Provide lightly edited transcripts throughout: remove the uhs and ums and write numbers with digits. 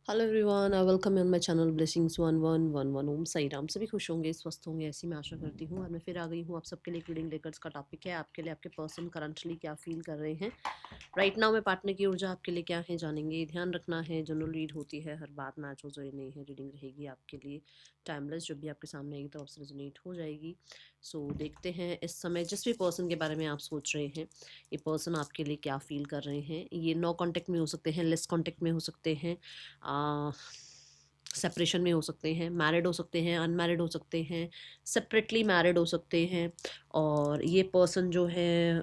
Hello everyone, I welcome you on my channel blessings 1111। ओम साई राम। सभी खुश होंगे, स्वस्थ होंगे, ऐसी मैं आशा करती हूँ। और मैं फिर आ गई हूँ आप सबके लिए। रीडिंग लेकर का टॉपिक है आपके लिए, आपके पर्सन करंटली क्या फील कर रहे हैं राइट नाउ में। पार्टनर की ऊर्जा आपके लिए क्या है जानेंगे। ध्यान रखना है, जनरल रीड होती है, हर बात मैच हो जाए नहीं है। रीडिंग रहेगी आपके लिए टाइमलेस, जब भी आपके सामने आएगी तो आपसे रेजोनेट हो जाएगी। सो देखते हैं इस समय जिस भी पर्सन के बारे में आप सोच रहे हैं, ये पर्सन आपके लिए क्या फील कर रहे हैं। ये नो कांटेक्ट में हो सकते हैं, लेस कांटेक्ट में हो सकते हैं, सेपरेशन में हो सकते हैं, मैरिड हो सकते हैं, अनमैरिड हो सकते हैं, सेपरेटली मैरिड हो सकते हैं। और ये पर्सन जो है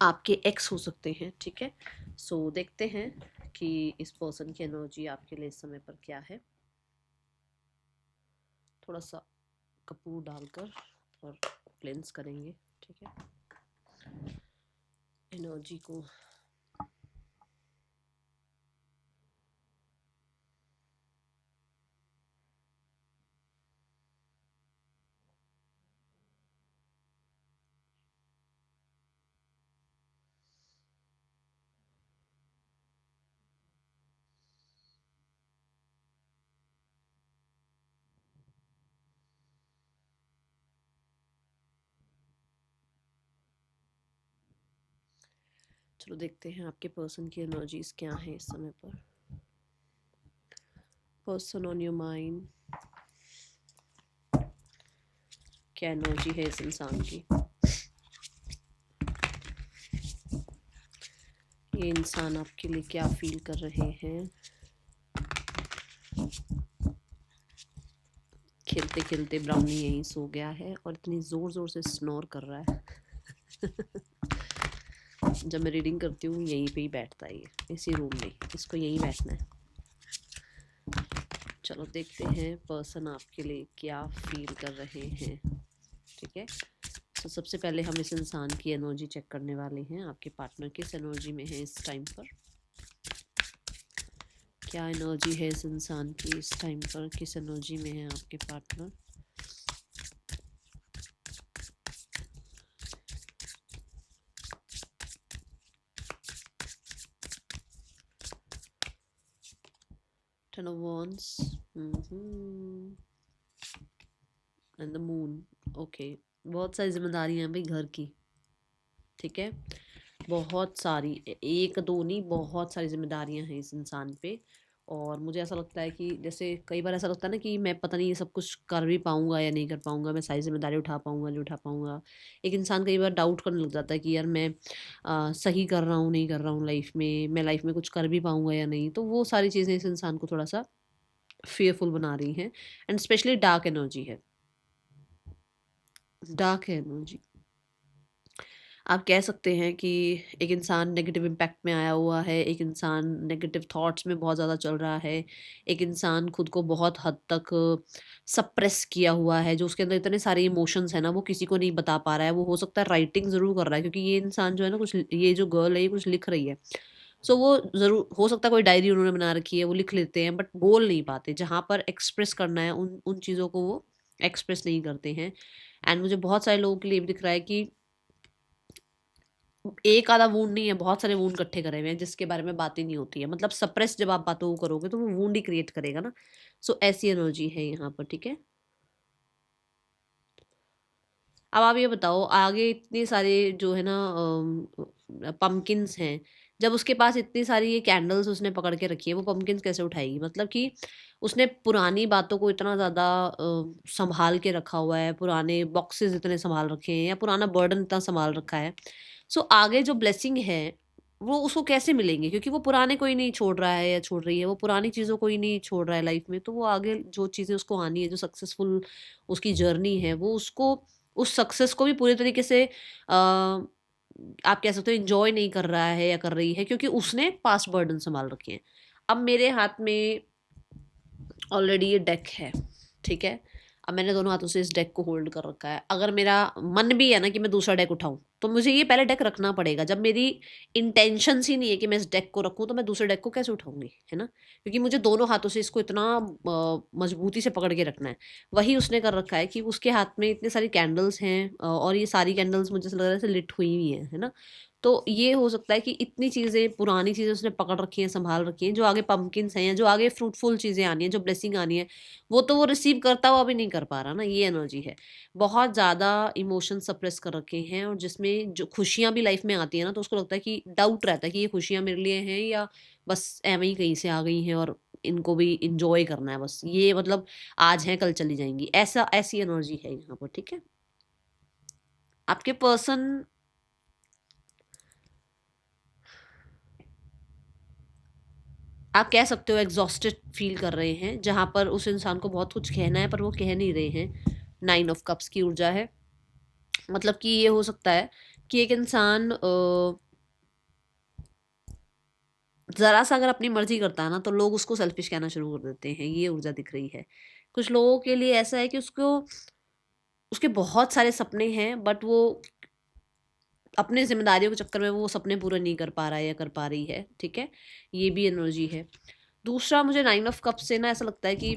आपके एक्स हो सकते हैं। ठीक है, सो देखते हैं कि इस पर्सन की एनर्जी आपके लिए इस समय पर क्या है। थोड़ा सा कपूर डालकर और क्लेंस करेंगे। ठीक है, एनर्जी को चलो देखते हैं आपके पर्सन की एनर्जीज क्या है इस समय पर। पर्सन ऑन योर माइंड, क्या एनर्जी है इस इंसान की। ये इंसान आपके लिए क्या फील कर रहे हैं। खेलते खेलते ब्राउनी यहीं सो गया है और इतनी ज़ोर ज़ोर से स्नोर कर रहा है। जब मैं रीडिंग करती हूँ यहीं पे ही बैठता है, ये इसी रूम में, इसको यहीं बैठना है। चलो देखते हैं पर्सन आपके लिए क्या फील कर रहे हैं। ठीक है, तो सबसे पहले हम इस इंसान की एनर्जी चेक करने वाले हैं। आपके पार्टनर किस एनर्जी में है इस टाइम पर, क्या एनर्जी है इस इंसान की इस टाइम पर, किस एनर्जी में है आपके partner. Ten of wands and the moon. Okay, बहुत सारी जिम्मेदारियां भाई घर की। ठीक है, बहुत सारी, एक दो नहीं, बहुत सारी जिम्मेदारियां हैं इस इंसान पे। और मुझे ऐसा लगता है कि जैसे कई बार ऐसा लगता है ना कि मैं पता नहीं ये सब कुछ कर भी पाऊंगा या नहीं कर पाऊंगा, मैं सारी जिम्मेदारी उठा पाऊंगा नहीं उठा पाऊंगा। एक इंसान कई बार डाउट करने लग जाता है कि यार मैं सही कर रहा हूँ नहीं कर रहा हूँ लाइफ में, मैं लाइफ में कुछ कर भी पाऊंगा या नहीं। तो वो सारी चीज़ें इस इंसान को थोड़ा सा फेयरफुल बना रही हैं। एंड स्पेशली डार्क एनर्जी है, डार्क एनर्जी। आप कह सकते हैं कि एक इंसान नेगेटिव इम्पैक्ट में आया हुआ है, एक इंसान नेगेटिव थॉट्स में बहुत ज़्यादा चल रहा है, एक इंसान खुद को बहुत हद तक सप्रेस किया हुआ है। जो उसके अंदर इतने सारे इमोशंस हैं ना, वो किसी को नहीं बता पा रहा है। वो हो सकता है राइटिंग ज़रूर कर रहा है, क्योंकि ये इंसान जो है ना, कुछ, ये जो गर्ल है ये कुछ लिख रही है। सो वो ज़रूर हो सकता है कोई डायरी उन्होंने बना रखी है, वो लिख लेते हैं बट बोल नहीं पाते। जहाँ पर एक्सप्रेस करना है उन उन चीज़ों को वो एक्सप्रेस नहीं करते हैं। एंड मुझे बहुत सारे लोगों के लिए भी दिख रहा है कि एक आधा वूंड नहीं है, बहुत सारे वूंड इकट्ठे करे हुए हैं जिसके बारे में बात ही नहीं होती है। मतलब सप्रेस जब आप बातों को करोगे तो वो वूंड ही क्रिएट करेगा ना। सो ऐसी एनर्जी है यहाँ पर। ठीक है, अब आप ये बताओ, आगे इतने सारे जो है ना पम्पकिंस हैं, जब उसके पास इतनी सारी ये कैंडल्स उसने पकड़ के रखी है, वो पम्पकिंस कैसे उठाएगी। मतलब कि उसने पुरानी बातों को इतना ज़्यादा संभाल के रखा हुआ है, पुराने बॉक्सेस इतने संभाल रखे हैं, या पुराना बर्डन इतना संभाल रखा है। सो आगे जो ब्लेसिंग है वो उसको कैसे मिलेंगे, क्योंकि वो पुराने कोई नहीं छोड़ रहा है या छोड़ रही है, वो पुरानी चीज़ों को ही नहीं छोड़ रहा है लाइफ में। तो वो आगे जो चीज़ें उसको आनी है, जो सक्सेसफुल उसकी जर्नी है, वो उसको उस सक्सेस को भी पूरे तरीके से आप कह सकते हो एंजॉय नहीं कर रहा है या कर रही है, क्योंकि उसने पास्ट बर्डन संभाल रखे हैं। अब मेरे हाथ में ऑलरेडी ये डेक है। ठीक है, अब मैंने दोनों हाथों से इस डेक को होल्ड कर रखा है। अगर मेरा मन भी है ना कि मैं दूसरा डेक उठाऊं, तो मुझे ये पहले डेक रखना पड़ेगा। जब मेरी इंटेंशंस ही नहीं है कि मैं इस डेक को रखूँ, तो मैं दूसरे डेक को कैसे उठाऊँगी, है ना? क्योंकि मुझे दोनों हाथों से इसको इतना मजबूती से पकड़ के रखना है। वही उसने कर रखा है कि उसके हाथ में इतनी सारी कैंडल्स हैं, और ये सारी कैंडल्स मुझे ऐसा लग रहा है जैसे लिट हुई हुई हैं, है ना? तो ये हो सकता है कि इतनी चीज़ें, पुरानी चीज़ें उसने पकड़ रखी हैं, सँभाल रखी हैं, जो आगे पम्पकिन्स हैं या जो आगे फ्रूटफुल चीज़ें आनी हैं, जो ब्लेसिंग आनी है, वो तो वो रिसीव करता हुआ भी नहीं कर पा रहा ना, ये एनर्जी है। बहुत ज़्यादा इमोशन सप्रेस कर रखे हैं, और जिसमें जो खुशियाँ भी लाइफ में आती हैं ना, तो उसको लगता है कि डाउट रहता है कि ये खुशियाँ मेरे लिए हैं या बस एवं ही कहीं से आ गई हैं, और इनको भी इंजॉय करना है बस। ये मतलब आज है कल चली जाएँगी, ऐसा ऐसी एनर्जी है यहाँ पर, ठीक है? आपके पर्सन आप कह सकते हो एग्जॉस्टेड फील कर रहे हैं, जहाँ पर उस इंसान को बहुत कुछ कहना है पर वो कह नहीं रहे हैं। 9 ऑफ कप्स की ऊर्जा है। मतलब कि ये हो सकता है कि एक इंसान ज़रा सा अगर अपनी मर्ज़ी करता है ना, तो लोग उसको सेल्फिश कहना शुरू कर देते हैं, ये ऊर्जा दिख रही है। कुछ लोगों के लिए ऐसा है कि उसके बहुत सारे सपने हैं, बट वो अपने ज़िम्मेदारियों के चक्कर में वो सपने पूरे नहीं कर पा रहा है या कर पा रही है, ठीक है? ये भी एनर्जी है। दूसरा, मुझे 9 ऑफ कप्स से ना ऐसा लगता है कि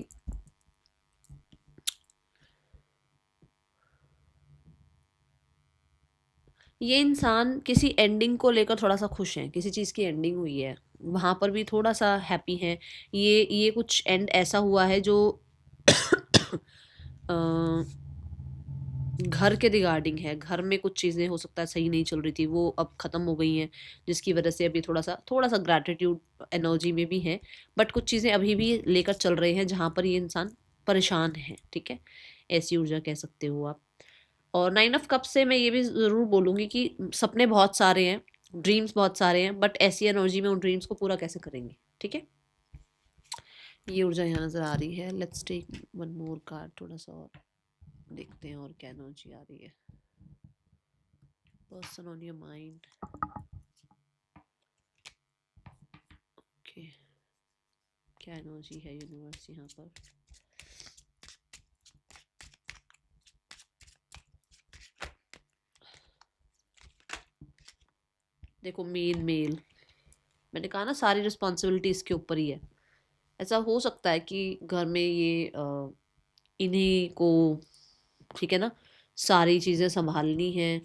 ये इंसान किसी एंडिंग को लेकर थोड़ा-सा खुश हैं, किसी चीज़ की एंडिंग हुई है, वहाँ पर भी थोड़ा-सा हैप्पी हैं। ये कुछ एंड ऐसा हुआ है जो अ, घर के रिगार्डिंग है। घर में कुछ चीज़ें हो सकता है सही नहीं चल रही थी, वो अब ख़त्म हो गई हैं, जिसकी वजह से अभी थोड़ा-सा ग्रैटिट्यूड एनर्जी में भी है, बट कुछ चीज़ें अभी भी लेकर चल रहे हैं, जहाँ पर ये इंसान परेशान है, ठीक है? ऐसी ऊर्जा कह सकते हो आप। और 9 ऑफ कप्स से मैं ये भी ज़रूर बोलूँगी कि सपने बहुत सारे हैं, ड्रीम्स बहुत सारे हैं, बट ऐसी एनर्जी में उन ड्रीम्स को पूरा कैसे करेंगे, ठीक है? ये ऊर्जा यहाँ नज़र आ रही है। Let's take one more card, थोड़ा-सा और देखते हैं और क्या एनर्जी आ रही है। Person on your mind, okay, क्या एनर्जी है यूनिवर्स यहाँ पर? देखो, मेल मैंने कहा ना, सारी रिस्पॉन्सिबिलिटी इसके ऊपर ही है। ऐसा हो सकता है कि घर में ये इन्हीं को, ठीक है ना, सारी चीज़ें संभालनी हैं,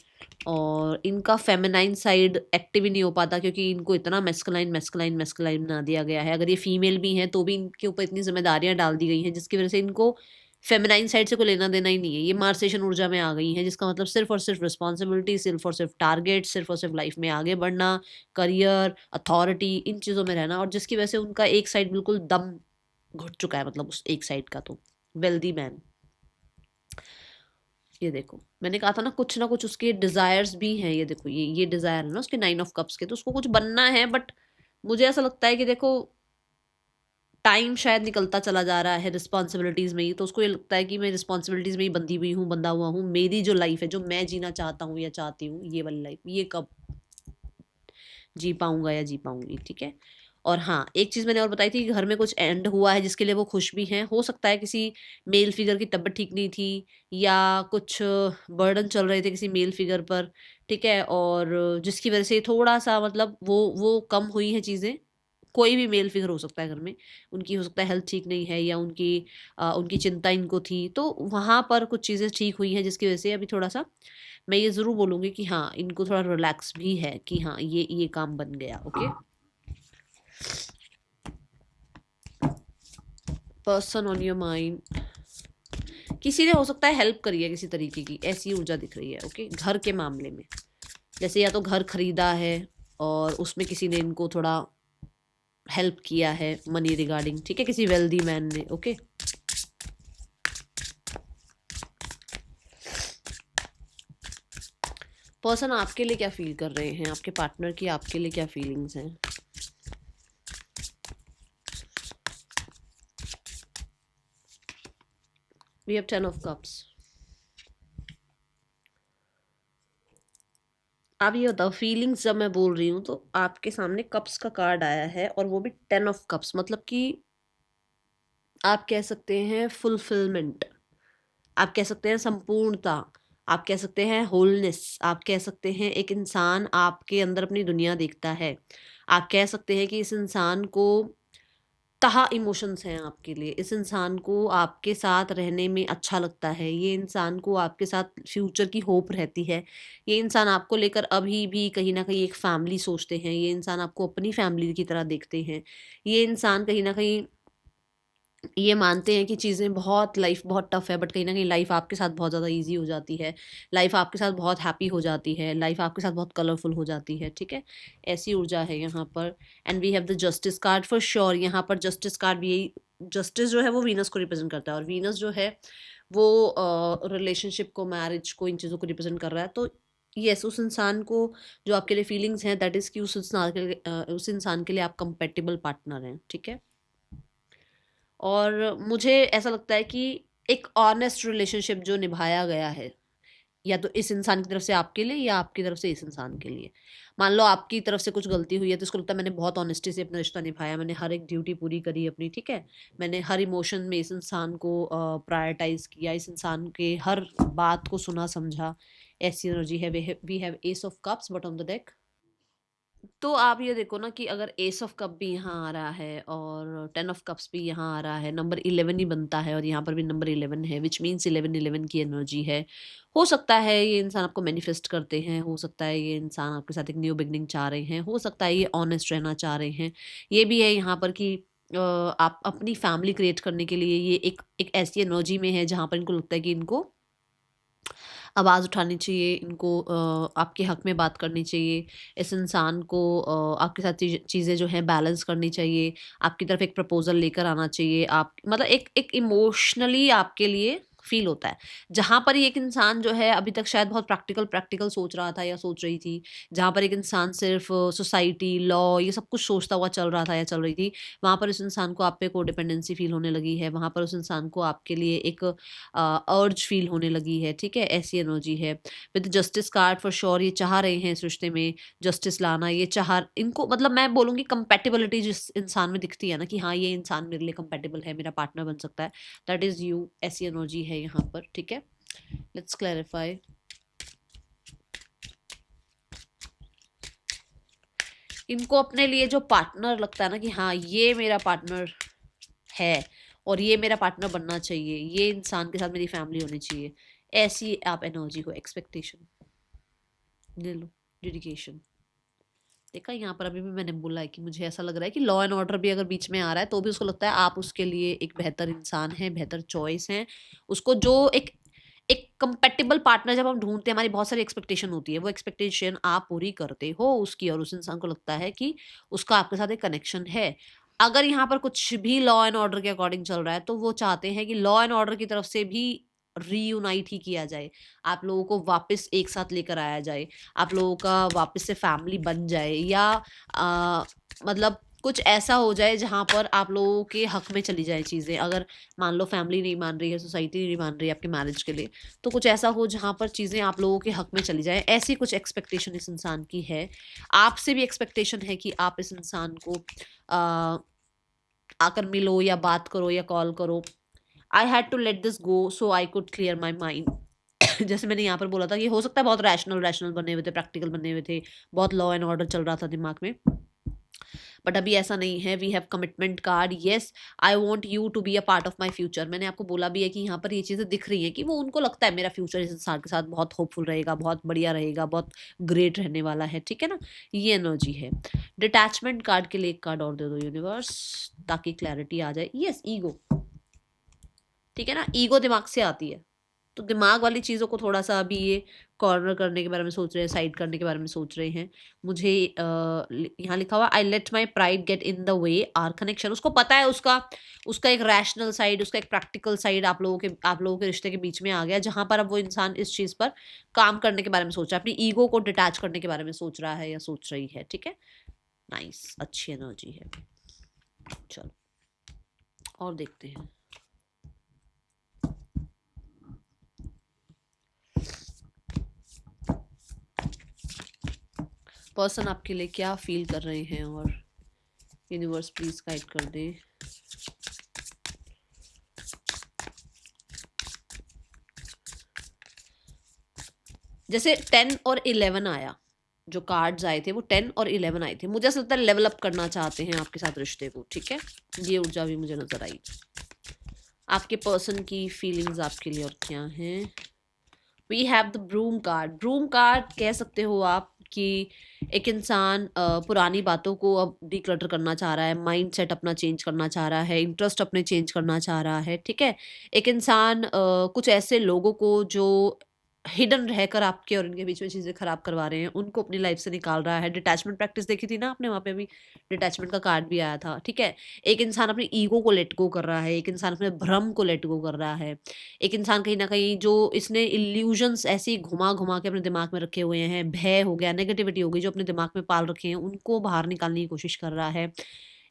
और इनका फेमिनाइन साइड एक्टिव ही नहीं हो पाता, क्योंकि इनको इतना मैस्कुलाइन बना दिया गया है। अगर ये फीमेल भी हैं तो भी इनके ऊपर इतनी जिम्मेदारियां डाल दी गई हैं, जिसकी वजह से इनको फेमिनाइन साइड से कोई लेना देना ही नहीं है। ये मार्सेशन ऊर्जा में आ गई हैं, जिसका मतलब सिर्फ और सिर्फ रिस्पॉन्सिबिलिटी, सिर्फ और सिर्फ टारगेट, सिर्फ और सिर्फ लाइफ में आगे बढ़ना, करियर, अथॉरिटी, इन चीज़ों में रहना, और जिसकी वजह से उनका एक साइड बिल्कुल दम घुट चुका है, मतलब उस एक साइड का। तो वेल्दी मैन, ये देखो, मैंने कहा था ना कुछ उसके डिजायर्स भी हैं। ये देखो, ये डिजायर है ना उसके 9 ऑफ कप्स के, तो उसको कुछ बनना है, बट मुझे ऐसा लगता है कि देखो, टाइम शायद निकलता चला जा रहा है रिस्पॉन्सिबिलिटीज में ही, तो उसको ये लगता है कि मैं रिस्पॉन्सिबिलिटीज में ही बंधी हुई हूँ, बंधा हुआ हूँ। मेरी जो लाइफ है, जो मैं जीना चाहता हूँ या चाहती हूँ, ये वाली लाइफ, ये कब जी पाऊँगा या जी पाऊँगी, ठीक है? और हाँ, एक चीज़ मैंने और बताई थी कि घर में कुछ एंड हुआ है जिसके लिए वो खुश भी हैं। हो सकता है किसी मेल फिगर की तबीयत ठीक नहीं थी, या कुछ बर्डन चल रहे थे किसी मेल फिगर पर, ठीक है? और जिसकी वज़ह से थोड़ा-सा मतलब वो कम हुई हैं चीज़ें। कोई भी मेल फिगर हो सकता है घर में, उनकी हो सकता है हेल्थ ठीक नहीं है, या उनकी चिंता इनको थी, तो वहाँ पर कुछ चीज़ें ठीक हुई हैं, जिसकी वज़ह से अभी थोड़ा-सा मैं ये ज़रूर बोलूँगी कि हाँ, इनको थोड़ा रिलैक्स भी है कि हाँ, ये काम बन गया, okay? Person on your mind, किसी ने हो सकता है हेल्प करी है किसी तरीके की, ऐसी ऊर्जा दिख रही है, ओके? घर के मामले में, जैसे या तो घर खरीदा है और उसमें किसी ने इनको थोड़ा हेल्प किया है मनी रिगार्डिंग, ठीक है? किसी वेल्दी मैन ने, ओके? पर्सन आपके लिए क्या फील कर रहे हैं, आपके पार्टनर की आपके लिए क्या फीलिंग्स हैं? We have 10 of cups. आप ये बताओ, फीलिंग्स जब मैं बोल रही हूँ, तो आपके सामने कप्स का कार्ड आया है, और वो भी 10 ऑफ कप्स, मतलब कि आप कह सकते हैं फुलफिलमेंट, आप कह सकते हैं संपूर्णता, आप कह सकते हैं होलनेस, आप कह सकते हैं एक इंसान आपके अंदर अपनी दुनिया देखता है। आप कह सकते हैं कि इस इंसान को तहा इमोशंस हैं आपके लिए, इस इंसान को आपके साथ रहने में अच्छा लगता है, ये इंसान को आपके साथ फ्यूचर की होप रहती है, ये इंसान आपको लेकर अभी भी कहीं न कहीं एक फैमिली सोचते हैं, ये इंसान आपको अपनी फैमिली की तरह देखते हैं, ये इंसान कहीं न कहीं ये मानते हैं कि चीज़ें बहुत लाइफ बहुत टफ है, बट कहीं न कहीं लाइफ आपके साथ बहुत ज़्यादा ईज़ी हो जाती है। लाइफ आपके साथ बहुत हैप्पी हो जाती है, लाइफ आपके साथ बहुत कलरफुल हो जाती है, ठीक है? ऐसी ऊर्जा है यहाँ पर। And we have the justice card for sure. यहाँ पर जस्टिस कार्ड भी यही, जस्टिस जो है वो वीनस को रिप्रेज़ेंट करता है, और वीनस जो है वो रिलेशनशिप को, मैरिज को, इन चीज़ों को रिप्रेज़ेंट कर रहा है। तो येस, उस इंसान को जो आपके लिए फीलिंग्स हैं, दैट इज़ कि उस इंसान के लिए आप कंपैटिबल पार्टनर हैं, ठीक है? और मुझे ऐसा लगता है कि एक ऑनेस्ट रिलेशनशिप जो निभाया गया है, या तो इस इंसान की तरफ से आपके लिए या आपकी तरफ से इस इंसान के लिए। मान लो आपकी तरफ से कुछ गलती हुई है, तो इसको लगता है मैंने बहुत ऑनेस्टी से अपना रिश्ता निभाया, मैंने हर एक ड्यूटी पूरी करी अपनी, ठीक है? मैंने हर इमोशन में इस इंसान को प्रायोरिटाइज़ किया, इस इंसान के हर बात को सुना समझा। ऐसी एनर्जी है। We have ace of cups bottom of the deck. तो आप ये देखो ना कि अगर एस ऑफ कप भी यहाँ आ रहा है और 10 ऑफ कप्स भी यहाँ आ रहा है, नंबर 11 ही बनता है, और यहाँ पर भी नंबर 11 है, विच मीन्स 11 की एनर्जी है। हो सकता है ये इंसान आपको मैनिफेस्ट करते हैं, हो सकता है ये इंसान आपके साथ एक न्यू बिगनिंग चाह रहे हैं, हो सकता है ये ऑनेस्ट रहना चाह रहे हैं। ये भी है यहाँ पर कि आप अपनी फैमिली क्रिएट करने के लिए ये एक ऐसी एनर्जी में है जहाँ पर इनको लगता है कि इनको आवाज़ उठानी चाहिए, इनको आपके हक में बात करनी चाहिए, इस इंसान को आपके साथ चीज़ें जो हैं बैलेंस करनी चाहिए, आपकी तरफ एक प्रपोज़ल लेकर आना चाहिए, आप मतलब एक एक इमोशनली आपके लिए फ़ील होता है। जहाँ पर एक इंसान जो है अभी तक शायद बहुत प्रैक्टिकल प्रैक्टिकल सोच रहा था या सोच रही थी, जहाँ पर एक इंसान सिर्फ़ सोसाइटी, लॉ, ये सब कुछ सोचता हुआ चल रहा था या चल रही थी, वहाँ पर उस इंसान को आप पे कोडिपेंडेंसी फ़ील होने लगी है, वहाँ पर उस इंसान को आपके लिए एक अर्ज फ़ील होने लगी है, ठीक है? ऐसी एनर्जी है। With justice card for sure ये चाह रहे हैं इस रिश्ते में जस्टिस लाना, ये चाह इनको मतलब मैं बोलूँगी कंपैटिबिलिटी जिस इंसान में दिखती है ना कि हाँ, ये इंसान मेरे लिए कंपैटिबल है, मेरा पार्टनर बन सकता है, दैट इज़ यू। ऐसी एनर्जी है यहाँ पर, ठीक है? Let's clarify. इनको अपने लिए जो पार्टनर लगता है ना कि हाँ, ये मेरा पार्टनर है और ये मेरा पार्टनर बनना चाहिए, ये इंसान के साथ मेरी फैमिली होनी चाहिए, ऐसी आप एनर्जी को एक्सपेक्टेशन ले लो, डेडिकेशन। देखा यहाँ पर अभी भी मैंने बोला है कि मुझे ऐसा लग रहा है कि लॉ एंड ऑर्डर भी अगर बीच में आ रहा है तो भी उसको लगता है आप उसके लिए एक बेहतर इंसान हैं, बेहतर चॉइस हैं। उसको जो एक एक कंपैटिबल पार्टनर जब हम ढूँढते हैं, हमारी बहुत सारी एक्सपेक्टेशन होती है, वो एक्सपेक्टेशन आप पूरी करते हो उसकी, और उस इंसान को लगता है कि उसका आपके साथ एक कनेक्शन है। अगर यहाँ पर कुछ भी लॉ एंड ऑर्डर के अकॉर्डिंग चल रहा है, तो वो चाहते हैं कि लॉ एंड ऑर्डर की तरफ से भी रीयूनाइट ही किया जाए। आप लोगों को वापस एक साथ लेकर आया जाए, आप लोगों का वापस से फैमिली बन जाए, या मतलब कुछ ऐसा हो जाए जहाँ पर आप लोगों के हक में चली जाएँ चीज़ें। अगर मान लो फैमिली नहीं मान रही है, सोसाइटी नहीं मान रही है आपके मैरिज के लिए, तो कुछ ऐसा हो जहाँ पर चीज़ें आप लोगों के हक में चली जाएँ। ऐसी कुछ एक्सपेक्टेशन इस इंसान की है। आपसे भी एक्सपेक्टेशन है कि आप इस इंसान को अ, आकर मिलो या बात करो या कॉल करो। I had to let this go so I could clear my mind. जैसे मैंने यहाँ पर बोला था कि हो सकता है बहुत रैशनल रैशनल बने हुए थे, प्रैक्टिकल बने हुए थे, बहुत लॉ एंड ऑर्डर चल रहा था दिमाग में, बट अभी ऐसा नहीं है। We have commitment card. Yes, I want you to be a part of my future. मैंने आपको बोला भी है कि यहाँ पर ये चीज़ें दिख रही हैं कि वो उनको लगता है मेरा फ्यूचर इस इंसान के साथ बहुत होपफुल रहेगा, बहुत बढ़िया रहेगा, बहुत ग्रेट रहने वाला है, ठीक है ना? ये एनर्जी है। डिटैचमेंट कार्ड के लिए एक कार्ड और दे दो यूनिवर्स, ताकि क्लैरिटी आ जाए। येस, ईगो, ठीक है ना? ईगो दिमाग से आती है, तो दिमाग वाली चीज़ों को थोड़ा-सा अभी ये कॉर्नर करने के बारे में सोच रहे हैं, साइड करने के बारे में सोच रहे हैं। मुझे यहाँ लिखा हुआ I let my pride get in the way our connection. उसको पता है उसका उसका एक रैशनल साइड, उसका एक प्रैक्टिकल साइड आप लोगों के रिश्ते के बीच में आ गया, जहाँ पर अब वो इंसान इस चीज़ पर काम करने के बारे में सोच रहा है, अपनी ईगो को डिटैच करने के बारे में सोच रहा है या सोच रही है, ठीक है? नाइस, अच्छी एनर्जी है। चलो और देखते हैं। पर्सन आपके लिए क्या फील कर रहे हैं, और यूनिवर्स प्लीज गाइड कर दे। जैसे 10 और 11 आया, जो कार्ड्स आए थे वो 10 और 11 आए थे। मुझे ऐसा लगता है लेवल अप करना चाहते हैं आपके साथ रिश्ते को, ठीक है। ये ऊर्जा भी मुझे नजर आई। आपके पर्सन की फीलिंग्स आपके लिए और क्या हैं। We have the broom card. Broom card कह सकते हो आप कि एक इंसान पुरानी बातों को अब डिक्लटर करना चाह रहा है, माइंड सेट अपना चेंज करना चाह रहा है, इंटरेस्ट अपने चेंज करना चाह रहा है, ठीक है। एक इंसान कुछ ऐसे लोगों को जो हिडन रहकर आपके और उनके बीच में चीज़ें खराब करवा रहे हैं, उनको अपनी लाइफ से निकाल रहा है। डिटैचमेंट प्रैक्टिस देखी थी ना आपने, वहाँ पे भी डिटैचमेंट का कार्ड भी आया था, ठीक है। एक इंसान अपनी ईगो को लेट गो कर रहा है, एक इंसान अपने भ्रम को लेट गो कर रहा है, एक इंसान कहीं न कहीं जो इसने इल्यूजन्स ऐसे ही घुमा-घुमा के अपने दिमाग में रखे हुए हैं, भय हो गया, नेगेटिविटी हो गई जो अपने दिमाग में पाल रखे हैं, उनको बाहर निकालने की कोशिश कर रहा है।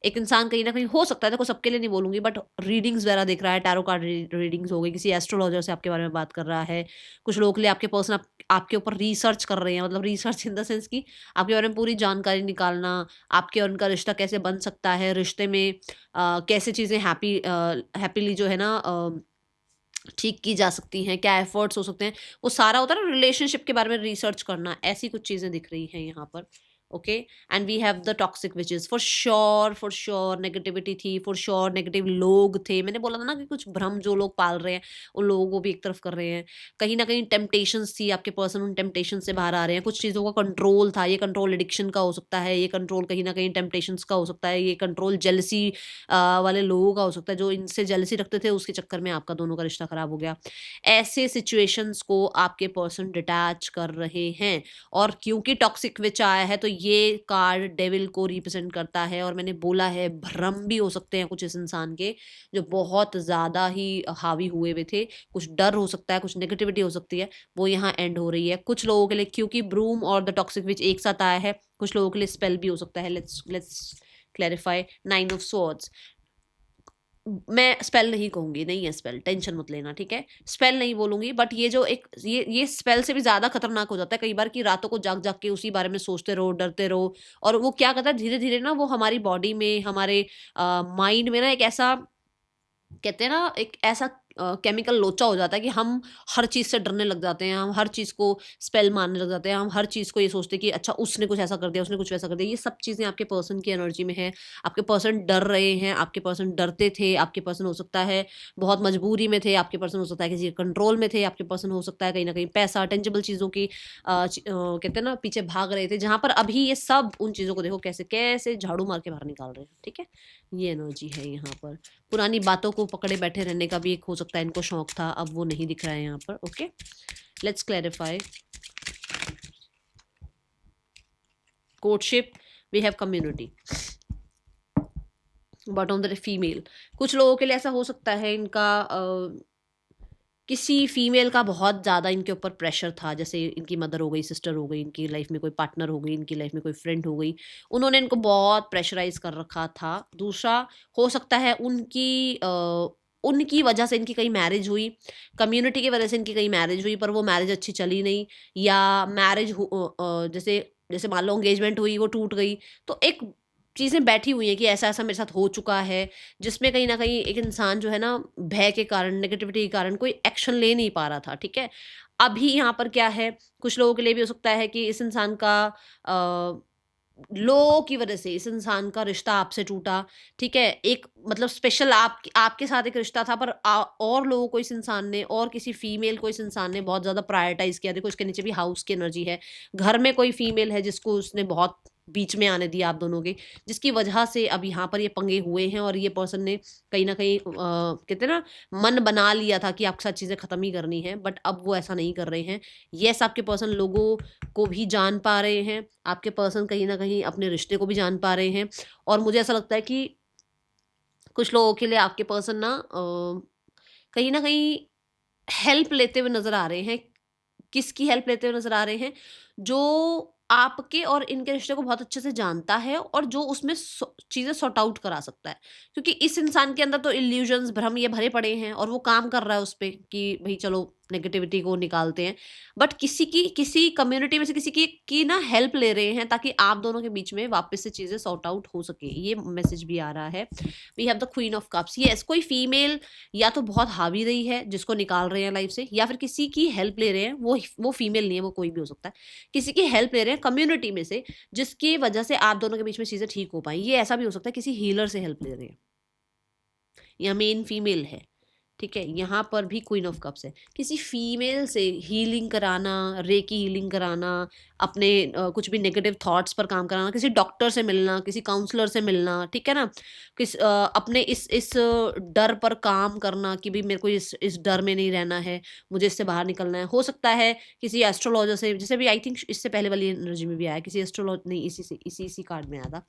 एक इंसान कहीं न कहीं हो सकता है, देखो सबके लिए नहीं बोलूँगी, बट रीडिंग्स वगैरह देख रहा है, टैरो कार्ड रीडिंग्स हो गई, किसी एस्ट्रोलॉजर से आपके बारे में बात कर रहा है। कुछ लोगों के लिए आपके पर्सन आपके ऊपर रिसर्च कर रहे हैं, मतलब रिसर्च इन द सेंस कि आपके बारे में पूरी जानकारी निकालना, आपके और उनका रिश्ता कैसे बन सकता है, रिश्ते में कैसे चीज़ें हैप्पीली जो है ना ठीक की जा सकती हैं, क्या एफर्ट्स हो सकते हैं, वो सारा होता है ना रिलेशनशिप के बारे में रिसर्च करना, ऐसी कुछ चीज़ें दिख रही हैं यहाँ पर। Okay, and we have the toxic witches. For sure negativity थी, फॉर श्योर नेगेटिव लोग थे। मैंने बोला था ना कि कुछ भ्रम जो लोग पाल रहे हैं उन लोगों को भी एक तरफ कर रहे हैं। कहीं ना कहीं टेम्पटेशंस थी, आपके पर्सन उन टेम्पटेशन से बाहर आ रहे हैं। कुछ चीज़ों का कंट्रोल था, ये कंट्रोल एडिक्शन का हो सकता है, ये कंट्रोल कहीं ना कहीं टेम्पटेशंस का हो सकता है, ये कंट्रोल जेलसी वाले लोगों का हो सकता है, जो इनसे जेलसी रखते थे उसके चक्कर में आपका दोनों का रिश्ता खराब हो गया। ऐसे सिचुएशंस को आपके पर्सन डिटैच कर रहे हैं। और क्योंकि टॉक्सिक विच आया है तो ये कार्ड डेविल को रिप्रेजेंट करता है, और मैंने बोला है भ्रम भी हो सकते हैं कुछ इस इंसान के जो बहुत ज़्यादा ही हावी हुए हुए थे। कुछ डर हो सकता है, कुछ नेगेटिविटी हो सकती है, वो यहाँ एंड हो रही है कुछ लोगों के लिए, क्योंकि ब्रूम और द टॉक्सिक विच एक साथ आया है। कुछ लोगों के लिए स्पेल भी हो सकता है। Let's clarify. 9 of swords. मैं स्पेल नहीं कहूंगी, नहीं है स्पेल, टेंशन मत लेना, ठीक है। स्पेल नहीं बोलूंगी, बट ये जो एक ये स्पेल से भी ज्यादा खतरनाक हो जाता है कई बार कि रातों को जाग जाग के उसी बारे में सोचते रहो, डरते रहो। और वो क्या करता है धीरे धीरे ना, वो हमारी बॉडी में, हमारे माइंड में ना एक ऐसा, कहते हैं ना, एक ऐसा केमिकल लोचा हो जाता है कि हम हर चीज़ से डरने लग जाते हैं, हम हर चीज़ को स्पेल मारने लग जाते हैं, हम हर चीज़ को ये सोचते हैं कि अच्छा उसने कुछ ऐसा कर दिया, उसने कुछ वैसा कर दिया। ये सब चीज़ें आपके पर्सन की एनर्जी में है। आपके पर्सन डर रहे हैं, आपके पर्सन डरते थे, आपके पर्सन हो सकता है बहुत मजबूरी में थे, आपके पर्सन हो सकता है किसी के कंट्रोल में थे, आपके पर्सन हो सकता है कहीं ना कहीं पैसा, टेंजिबल चीज़ों की कहते हैं ना पीछे भाग रहे थे, जहाँ पर अभी ये सब उन चीज़ों को देखो कैसे कैसे झाड़ू मार के बाहर निकाल रहे हैं, ठीक है। ये एनर्जी है यहाँ पर। पुरानी बातों को पकड़े बैठे रहने का भी एक हो सकता है इनको शौक था, अब वो नहीं दिख रहा है यहाँ पर। Okay, let's clarify. Courtship, we have community, but on the female. कुछ लोगों के लिए ऐसा हो सकता है इनका किसी फीमेल का बहुत ज़्यादा इनके ऊपर प्रेशर था, जैसे इनकी मदर हो गई, सिस्टर हो गई, इनकी लाइफ में कोई पार्टनर हो गई, इनकी लाइफ में कोई फ्रेंड हो गई, उन्होंने इनको बहुत प्रेशराइज कर रखा था। दूसरा हो सकता है उनकी वजह से इनकी कहीं मैरिज हुई, कम्युनिटी की वजह से इनकी कहीं मैरिज हुई, पर वो मैरिज अच्छी चली नहीं, या मैरिज जैसे जैसे मान लो एंगेजमेंट हुई वो टूट गई। तो एक चीज़ें बैठी हुई हैं कि ऐसा ऐसा मेरे साथ हो चुका है, जिसमें कहीं न कहीं एक इंसान जो है ना भय के कारण, नेगेटिविटी के कारण कोई एक्शन ले नहीं पा रहा था, ठीक है? अभी यहाँ पर क्या है, कुछ लोगों के लिए भी हो सकता है कि इस इंसान का लोगों की वजह से इस इंसान का रिश्ता आपसे टूटा, ठीक है? एक मतलब स्पेशल आपके साथ एक रिश्ता था, पर और लोगों को इस इंसान ने, और किसी फीमेल को इस इंसान ने बहुत ज़्यादा प्रायोरिटाइज़ किया। देखो इसके नीचे भी हाउस की एनर्जी है। घर में कोई फीमेल है जिसको उसने बहुत बीच में आने दिया आप दोनों के, जिसकी वजह से अब यहाँ पर ये पंगे हुए हैं, और ये पर्सन ने कहीं न कहीं कहते हैं ना मन बना लिया था कि आपके साथ चीज़ें ख़त्म ही करनी है, बट अब वो ऐसा नहीं कर रहे हैं। येस, आपके पर्सन लोगों को भी जान पा रहे हैं, आपके पर्सन कहीं न कहीं अपने रिश्ते को भी जान पा रहे हैं, और मुझे ऐसा लगता है कि कुछ लोगों के लिए आपके पर्सन ना कहीं न कहीं हेल्प लेते हुए नज़र आ रहे हैं। किसकी हेल्प लेते हुए नज़र आ रहे हैं? जो आपके और इनके रिश्ते को बहुत अच्छे से जानता है, और जो उसमें चीज़ें सॉर्ट आउट करा सकता है। क्योंकि इस इंसान के अंदर तो इल्यूजन्स, भ्रम ये भरे पड़े हैं, और वो काम कर रहा है उस पे कि भई चलो नेगेटिविटी को निकालते हैं, बट किसी कम्युनिटी में से किसी की ना हेल्प ले रहे हैं ताकि आप दोनों के बीच में वापस से चीजें सॉर्ट आउट हो सके। ये मैसेज भी आ रहा है। We have the queen of cups. Yes, कोई फीमेल या तो बहुत हावी रही है जिसको निकाल रहे हैं लाइफ से, या फिर किसी की हेल्प ले रहे हैं। वो फीमेल नहीं है, वो कोई भी हो सकता है। किसी की हेल्प ले रहे हैं कम्युनिटी में से, जिसकी वजह से आप दोनों के बीच में चीजें ठीक हो पाई। ये ऐसा भी हो सकता है किसी हीलर से हेल्प ले रहे हैं, या मेन फीमेल है, ठीक है। यहाँ पर भी क्वीन ऑफ कप्स है। किसी फीमेल से हीलिंग कराना, रेकी हीलिंग कराना, अपने कुछ भी नेगेटिव थॉट्स पर काम कराना, किसी डॉक्टर से मिलना, किसी काउंसलर से मिलना, ठीक है ना। अपने इस डर पर काम करना कि भाई मेरे को इस डर में नहीं रहना है, मुझे इससे बाहर निकलना है। हो सकता है किसी एस्ट्रोलॉजर से, जैसे भी आई थिंक इससे पहले वाली एनर्जी में भी आया, किसी एस्ट्रोलॉजर नहीं, इसी कार्ड में आया था,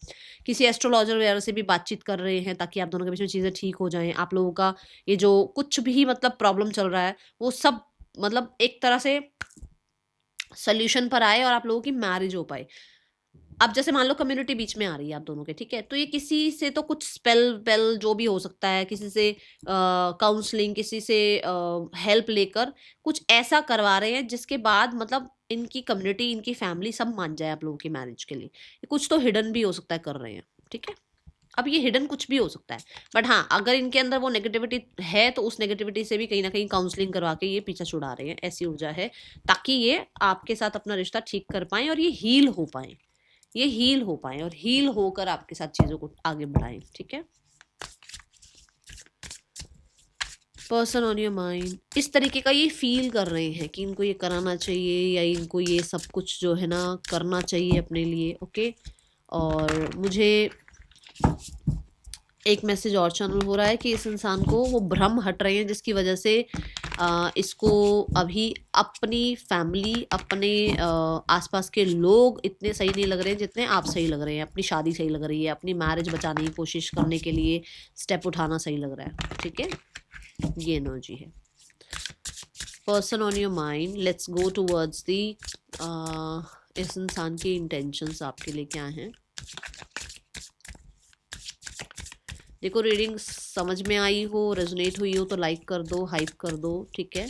किसी एस्ट्रोलॉजर वगैरह से भी बातचीत कर रहे हैं ताकि आप दोनों के बीच में चीज़ें ठीक हो जाएं। आप लोगों का ये जो कुछ भी मतलब प्रॉब्लम चल रहा है वो सब मतलब एक तरह से सोल्यूशन पर आए और आप लोगों की मैरिज हो पाए। अब जैसे मान लो कम्युनिटी बीच में आ रही है आप दोनों के, ठीक है, तो ये किसी से तो कुछ स्पेल जो भी हो सकता है, किसी से काउंसलिंग, किसी से हेल्प लेकर कुछ ऐसा करवा रहे हैं जिसके बाद मतलब इनकी कम्युनिटी, इनकी फैमिली सब मान जाए आप लोगों की मैरिज के लिए। कुछ तो हिडन भी हो सकता है कर रहे हैं, ठीक है। अब ये हिडन कुछ भी हो सकता है, बट हाँ, अगर इनके अंदर वो नेगेटिविटी है तो उस नेगेटिविटी से भी कहीं ना कहीं काउंसलिंग करवा के ये पीछा छुड़ा रहे हैं। ऐसी ऊर्जा है ताकि ये आपके साथ अपना रिश्ता ठीक कर पाए और ये हील हो पाए, ये हील हो पाए और हील होकर आपके साथ चीजों को आगे बढ़ाएं, ठीक है। पर्सन ऑन योर माइंड इस तरीके का ये फील कर रहे हैं कि इनको ये कराना चाहिए या इनको ये सब कुछ जो है ना करना चाहिए अपने लिए, ओके। और मुझे एक मैसेज और चैनल हो रहा है कि इस इंसान को वो भ्रम हट रहे हैं जिसकी वजह से इसको अभी अपनी फैमिली, अपने आसपास के लोग इतने सही नहीं लग रहे हैं जितने आप सही लग रहे हैं। अपनी शादी सही लग रही है, अपनी मैरिज बचाने की कोशिश करने के लिए स्टेप उठाना सही लग रहा है, ठीक है। ये एनर्जी है। Person on your mind, let's go towards the इस इंसान की इंटेंशंस आपके लिए क्या हैं। देखो, रीडिंग समझ में आई हो, रेजोनेट हुई हो तो लाइक कर दो, हाइप कर दो, ठीक है।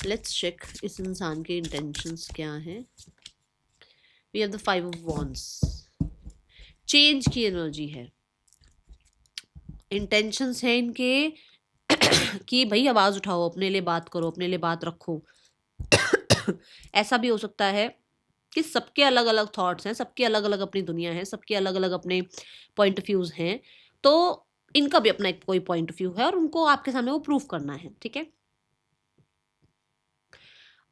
लेट्स चेक इस इंसान के इंटेंशंस क्या हैं। We have the 5 of wands. Change की एनर्जी है। इंटेंशंस है इनके कि भाई आवाज उठाओ, अपने लिए बात करो, अपने लिए बात रखो। ऐसा भी हो सकता है कि सबके अलग अलग थॉट्स हैं, सबके अलग अलग अपनी दुनिया है, सबके अलग अलग अपने पॉइंट ऑफ व्यूज हैं, तो इनका भी अपना एक कोई पॉइंट ऑफ व्यू है और उनको आपके सामने वो प्रूफ करना है, ठीक है।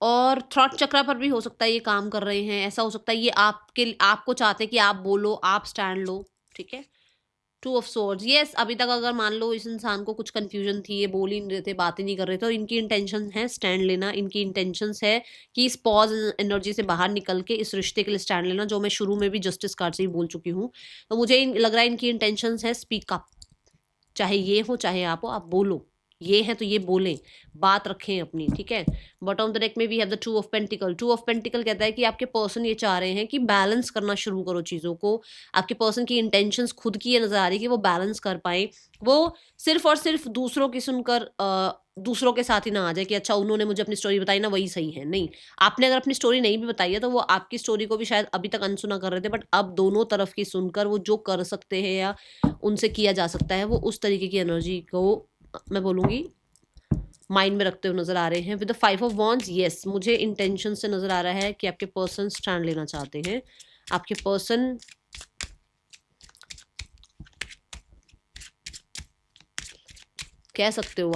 और थ्रॉट चक्रा पर भी हो सकता है ये काम कर रहे हैं। ऐसा हो सकता है ये आपको चाहते हैं कि आप बोलो, आप स्टैंड लो, ठीक है। 2 ऑफ सोर्ड्स, यस। अभी तक अगर मान लो इस इंसान को कुछ कंफ्यूजन थी, ये बोल ही नहीं रहे थे, बात ही नहीं कर रहे थे, तो इनकी इंटेंशन है स्टैंड लेना। इनकी इंटेंशंस है कि इस पॉज एनर्जी से बाहर निकल के इस रिश्ते के लिए स्टैंड लेना, जो मैं शुरू में भी जस्टिस कार्ड से ही बोल चुकी हूँ। तो मुझे लग रहा है इनकी इंटेंशंस है स्पीक अप, चाहे ये हो चाहे आप हो, आप बोलो। ये है तो ये बोलें, बात रखें अपनी, ठीक है। बॉटम ऑफ द डेक में we have the 2 of pentacle. 2 of pentacle कहता है कि आपके पर्सन ये चाह रहे हैं कि बैलेंस करना शुरू करो चीज़ों को। आपके पर्सन की इंटेंशंस खुद की ये नजर आ रही है कि वो बैलेंस कर पाए। वो सिर्फ और सिर्फ दूसरों की सुनकर दूसरों के साथ ही ना आ जाए कि अच्छा उन्होंने मुझे अपनी स्टोरी बताई ना, वही सही है। नहीं, आपने अगर अपनी स्टोरी नहीं भी बताई है तो वो आपकी स्टोरी को भी शायद अभी तक अनसुना कर रहे थे, बट अब दोनों तरफ की सुनकर वो जो कर सकते हैं या उनसे किया जा सकता है, वो उस तरीके की एनर्जी को मैं बोलूँगी माइंड में रखते हुए नजर आ रहे हैं। With the 5 of wands, yes, मुझे इंटेंशन से नजर आ रहा है कि आपके पर्सन स्टैंड लेना चाहते हैं। आपके पर्सन कह सकते हो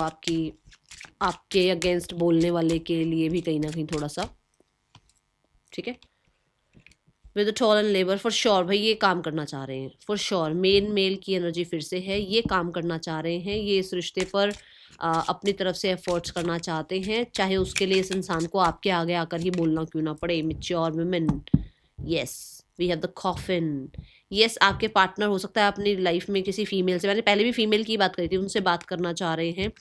आपके अगेंस्ट बोलने वाले के लिए भी कहीं ना कहीं थोड़ा सा, ठीक है। With the tall and labour, for sure भाई ये काम करना चाह रहे हैं, फॉर श्योर। मेल की एनर्जी फिर से है, ये काम करना चाह रहे हैं, ये इस रिश्ते पर अपनी तरफ से एफर्ट्स करना चाहते हैं, चाहे उसके लिए इस इंसान को आपके आगे आकर ही बोलना क्यों ना पड़े। Mature women, yes. We have the coffin, yes आपके पार्टनर हो सकता है अपनी लाइफ में किसी फीमेल से, मैंने पहले भी फीमेल की बात करी थी, उनसे बात करना चाह रहे हैं।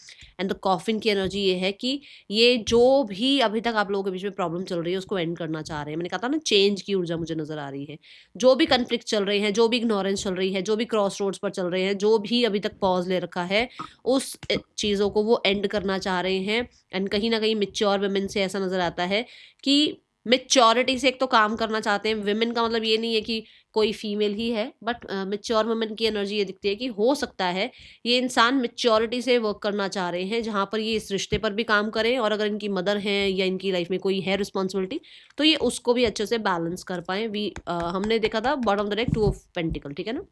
एंड द कॉफिन की एनर्जी ये है कि ये जो भी अभी तक आप लोगों के बीच में प्रॉब्लम चल रही है उसको एंड करना चाह रहे हैं। मैंने कहा था ना, चेंज की ऊर्जा मुझे नजर आ रही है। जो भी कन्फ्लिक्ट चल रहे हैं, जो भी इग्नोरेंस चल रही है, जो भी क्रॉस रोड्स पर चल रहे हैं, जो भी अभी तक पॉज ले रखा है, उस चीज़ों को वो एंड करना चाह रहे हैं। एंड कहीं ना कहीं मिच्योर वुमेन से ऐसा नजर आता है कि मेच्योरिटी से एक तो काम करना चाहते हैं। विमेन का मतलब ये नहीं है कि कोई फीमेल ही है, बट मेच्योर वुमेन की एनर्जी ये दिखती है कि हो सकता है ये इंसान मेच्योरिटी से वर्क करना चाह रहे हैं, जहाँ पर ये इस रिश्ते पर भी काम करें, और अगर इनकी मदर हैं या इनकी लाइफ में कोई है रिस्पॉन्सिबिलिटी, तो ये उसको भी अच्छे से बैलेंस कर पाए। हमने देखा था bottom of the deck 2 of pentacle, ठीक है ना।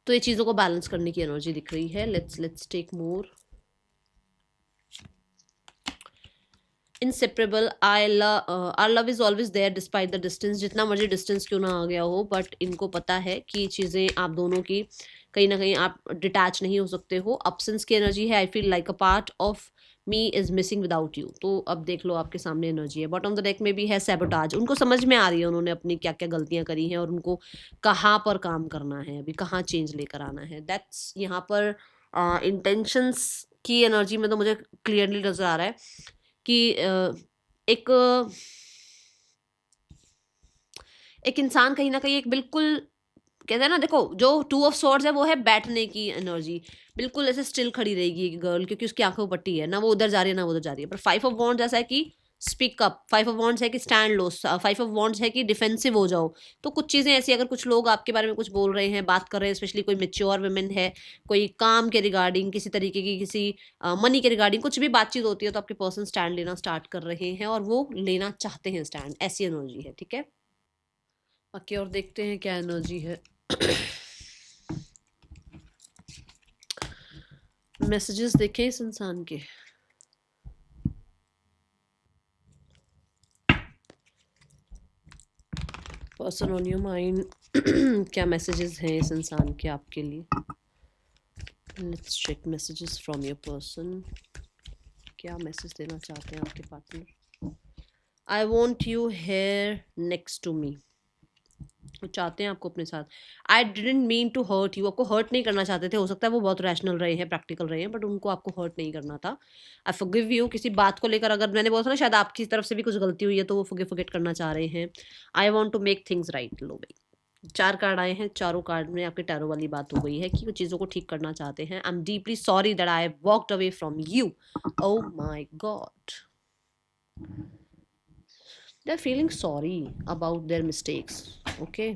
तो ये चीज़ों को बैलेंस करने की एनर्जी दिख रही है। Let's take more. Inseparable, our love is always there despite the distance. जितना मर्जी डिस्टेंस क्यों ना आ गया हो, बट इनको पता है कि चीज़ें आप दोनों की कहीं ना कहीं आप डिटैच नहीं हो सकते हो। अब्सेंस की एनर्जी है, I feel like a part of me is missing without you. तो अब देख लो आपके सामने एनर्जी है। बॉटम ऑफ द डेक में भी है सैबोटाज। उनको समझ में आ रही है उन्होंने अपनी क्या क्या गलतियां करी हैं और उनको कहाँ पर काम करना है, अभी कहाँ चेंज लेकर आना है। दैट्स यहाँ पर इंटेंशंस की एनर्जी में तो मुझे क्लियरली नजर आ रहा है कि एक एक इंसान कहीं ना कहीं एक बिल्कुल कहते हैं ना, देखो जो 2 ऑफ स्वॉर्ड्स है वो है बैठने की एनर्जी। बिल्कुल ऐसे स्टिल खड़ी रहेगी एक गर्ल, क्योंकि उसकी आंखों पर पट्टी है, ना वो उधर जा रही है ना वो उधर जा रही है। पर 5 ऑफ वॉन्ड्स ऐसा है कि स्पीक अप, 5 ऑफ वॉन्ड्स है कि स्टैंड लो, 5 ऑफ वॉन्ड्स है कि डिफेंसिव हो जाओ। तो कुछ चीज़ें ऐसी, अगर कुछ लोग आपके बारे में कुछ बोल रहे हैं, बात कर रहे हैं, स्पेशली कोई मेच्योर वुमेन है, कोई काम के रिगार्डिंग, किसी तरीके की किसी मनी के रिगार्डिंग कुछ भी बातचीत होती है, तो आपके पर्सन स्टैंड लेना स्टार्ट कर रहे हैं और वो लेना चाहते हैं स्टैंड। ऐसी एनर्जी है, ठीक है। बाकी और देखते हैं क्या एनर्जी है। मैसेजेस देखे इस इंसान के। पर्सन ऑन योर माइंड, क्या मैसेजेस हैं इस इंसान के आपके लिए। Let's check messages from your person. क्या मैसेज देना चाहते हैं आपके partner. I want you here next to me. वो चाहते हैं आपको अपने साथ। I didn't mean to hurt you. आपको हर्ट नहीं करना चाहते थे, हो सकता है वो बहुत रैशनल रहे हैं, प्रैक्टिकल रहे हैं, बट उनको आपको हर्ट नहीं करना था। I forgive you. किसी बात को लेकर अगर मैंने बोला था ना शायद आपकी तरफ से भी कुछ गलती हुई है, तो वो फॉरगेट करना चाह रहे हैं। I want to make things right. लो भाई, 4 कार्ड आए हैं, चारों कार्ड में आपके टैरो वाली बात हो गई है कि वो चीज़ों को ठीक करना चाहते हैं। I am deeply sorry that I walked away from you. Oh my God, they are feeling sorry about their mistakes. Okay,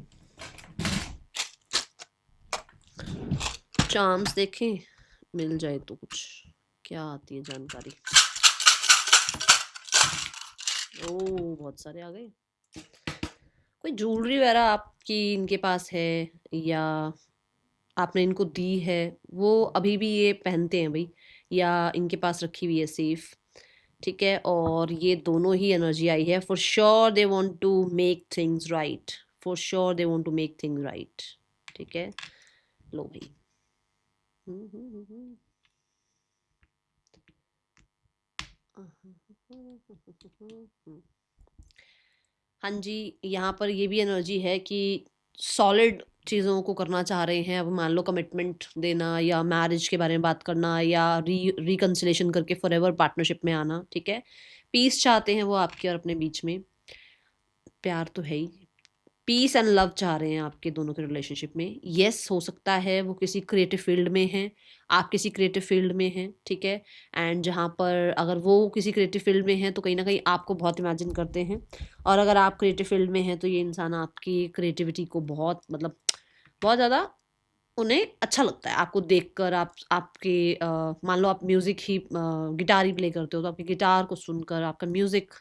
charms देखें, मिल जाए तो कुछ क्या आती है जानकारी। ओ बहुत सारे आ गए। कोई ज्वेलरी वगैरह आपकी इनके पास है या आपने इनको दी है, वो अभी भी ये पहनते हैं भाई, या इनके पास रखी हुई है सेफ, ठीक है। और ये दोनों ही एनर्जी आई है। For sure they want to make things right, for sure they want to make things right, ठीक है। लो भाई, हाँ जी, यहाँ पर ये भी एनर्जी है कि सॉलिड चीज़ों को करना चाह रहे हैं। अब मान लो कमिटमेंट देना या मैरिज के बारे में बात करना या रिकन्सिलेशन करके फॉरएवर पार्टनरशिप में आना, ठीक है। पीस चाहते हैं वो आपके और अपने बीच में। प्यार तो है ही, पीस एंड लव चाह रहे हैं आपके दोनों के रिलेशनशिप में। येस, हो सकता है वो किसी क्रिएटिव फील्ड में हैं, आप किसी क्रिएटिव फील्ड में हैं, ठीक है। एंड जहाँ पर अगर वो किसी क्रिएटिव फील्ड में हैं तो कहीं ना कहीं आपको बहुत इमेजिन करते हैं, और अगर आप क्रिएटिव फील्ड में हैं तो ये इंसान आपकी क्रिएटिविटी को बहुत मतलब बहुत ज़्यादा उन्हें अच्छा लगता है आपको देखकर। आपके मान लो आप म्यूज़िक ही गिटार ही प्ले करते हो, तो आपके गिटार को सुनकर, आपका म्यूज़िक,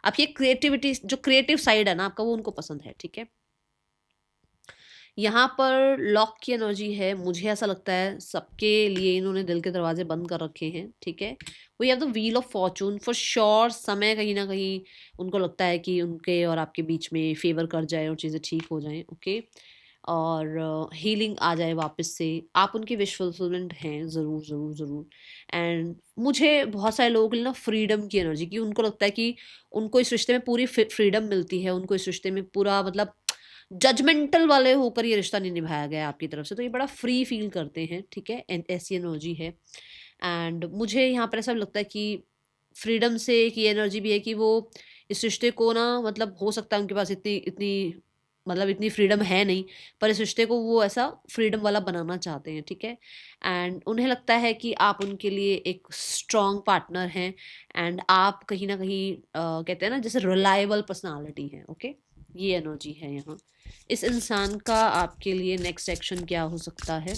आपकी क्रिएटिविटी, जो क्रिएटिव साइड है ना आपका, वो उनको पसंद है, ठीक है। यहाँ पर लॉक की एनर्जी है। मुझे ऐसा लगता है सबके लिए इन्होंने दिल के दरवाजे बंद कर रखे हैं, ठीक है। We have the wheel of fortune. For sure समय कहीं ना कहीं उनको लगता है कि उनके और आपके बीच में फेवर कर जाए और चीज़ें ठीक हो जाएं, ओके। और हीलिंग आ जाए वापस से। आप उनकी विश फुलफिलमेंट हैं, ज़रूर ज़रूर ज़रूर। एंड मुझे बहुत सारे लोगों के लिए ना फ्रीडम की एनर्जी, कि उनको लगता है कि उनको इस रिश्ते में पूरी फ्रीडम मिलती है, उनको इस रिश्ते में पूरा मतलब जजमेंटल वाले होकर ये रिश्ता नहीं निभाया गया आपकी तरफ से, तो ये बड़ा फ्री फील करते हैं, ठीक है, ऐसी एनर्जी है। एंड मुझे यहाँ पर ऐसा लगता है कि फ्रीडम से एक ये एनर्जी भी है कि वो इस रिश्ते को ना, मतलब हो सकता है उनके पास इतनी इतनी मतलब इतनी फ्रीडम है नहीं, पर इस रिश्ते को वो ऐसा फ्रीडम वाला बनाना चाहते हैं, ठीक है। एंड उन्हें लगता है कि आप उनके लिए एक स्ट्रॉन्ग पार्टनर हैं, एंड आप कहीं ना कहीं कहते हैं ना जैसे रिलायबल पर्सनालिटी है, ओके। ये एनर्जी है यहाँ। इस इंसान का आपके लिए नेक्स्ट एक्शन क्या हो सकता है?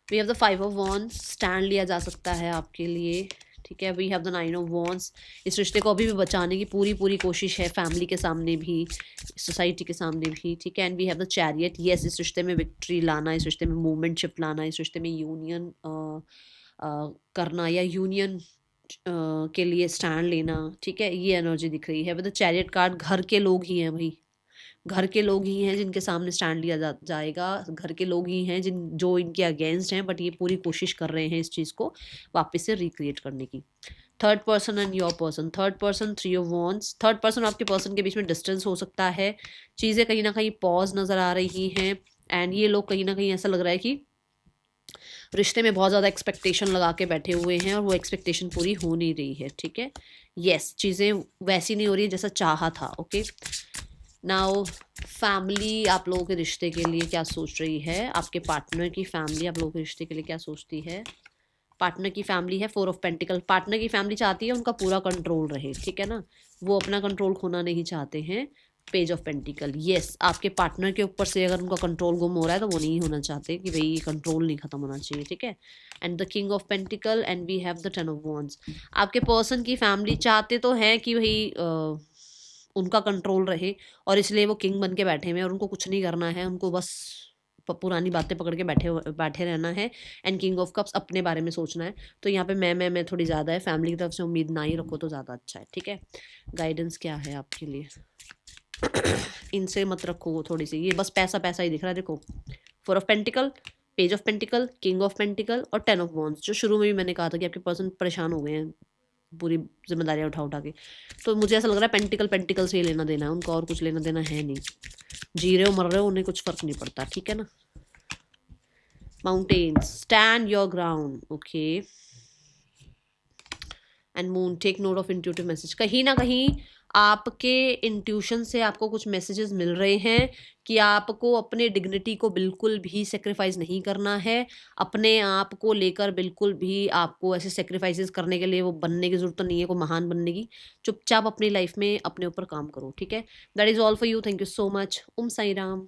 We have the 5 of wands, stand लिया जा सकता है आपके लिए, ठीक है। We have the 9 of wands, इस रिश्ते को अभी भी बचाने की पूरी पूरी कोशिश है, फैमिली के सामने भी, सोसाइटी के सामने भी, ठीक है। And we have the chariot, yes, इस रिश्ते में विक्ट्री लाना, इस रिश्ते में मूवमेंटशिप लाना, इस रिश्ते में यूनियन करना या यूनियन के लिए स्टैंड लेना, ठीक है। ये एनर्जी दिख रही है। विद द चैरियट कार्ड, घर के लोग ही हैं भाई, घर के लोग ही हैं जिनके सामने स्टैंड लिया जाएगा, घर के लोग ही हैं जो इनके अगेंस्ट हैं, बट ये पूरी कोशिश कर रहे हैं इस चीज़ को वापस से रिक्रिएट करने की। Third person and your person, third person, 3 of wands, third person आपके पर्सन के बीच में डिस्टेंस हो सकता है, चीज़ें कहीं ना कहीं पॉज नज़र आ रही हैं, एंड ये लोग कहीं ना कहीं ऐसा लग रहा है कि रिश्ते में बहुत ज़्यादा एक्सपेक्टेशन लगा के बैठे हुए हैं और वो एक्सपेक्टेशन पूरी हो नहीं रही है, ठीक है। यस, चीज़ें वैसी नहीं हो रही जैसा चाहा था, ओके। नाउ फैमिली आप लोगों के रिश्ते के लिए क्या सोच रही है? आपके पार्टनर की फैमिली आप लोगों के रिश्ते के लिए क्या सोचती है? पार्टनर की फैमिली है 4 ऑफ पेंटिकल, पार्टनर की फैमिली चाहती है उनका पूरा कंट्रोल रहे, ठीक है ना, वो अपना कंट्रोल खोना नहीं चाहते हैं। पेज ऑफ पेंटिकल, यस, आपके पार्टनर के ऊपर से अगर उनका कंट्रोल गुम हो रहा है तो वो नहीं होना चाहते कि भाई ये कंट्रोल नहीं खत्म होना चाहिए, ठीक है। And the king of pentacle and we have the 10 of wands, आपके पर्सन की फैमिली चाहते तो हैं कि भाई उनका कंट्रोल रहे, और इसलिए वो किंग बन के बैठे हुए हैं और उनको कुछ नहीं करना है, उनको बस पुरानी बातें पकड़ के बैठे रहना है। एंड किंग ऑफ कप्स, अपने बारे में सोचना है। तो यहाँ पे मैं थोड़ी ज़्यादा है, फैमिली की तरफ से उम्मीद ना ही रखो तो ज़्यादा अच्छा है, ठीक है। गाइडेंस क्या है आपके लिए? इनसे मत रखो थोड़ी सी, ये बस पैसा पैसा ही दिख रहा है, देखो 4 of pentacle, page of pentacle, king of pentacle और 10 ऑफ वॉन्ड्स, जो शुरू में भी मैंने कहा था कि आपके पर्सन परेशान हो गए हैं पूरी जिम्मेदारियां उठा उठा के। तो मुझे ऐसा लग रहा है पेंटिकल पेंटिकल से ही लेना देना है उनका, और कुछ लेना देना है नहीं। जी रहे हो मर रहे हो उन्हें कुछ फर्क नहीं पड़ता, ठीक है ना। Mountains, stand your ground, okay. And moon, take note of intuitive message, कहीं ना कहीं आपके इंट्यूशन से आपको कुछ मैसेजेस मिल रहे हैं कि आपको अपने डिग्निटी को बिल्कुल भी सेक्रीफाइस नहीं करना है, अपने आप को लेकर बिल्कुल भी आपको ऐसे सेक्रीफाइसेस करने के लिए वो बनने की जरूरत नहीं है, कोई महान बनने की। चुपचाप अपनी लाइफ में अपने ऊपर काम करो, ठीक है। That is all for you, thank you so much. Sai Ram.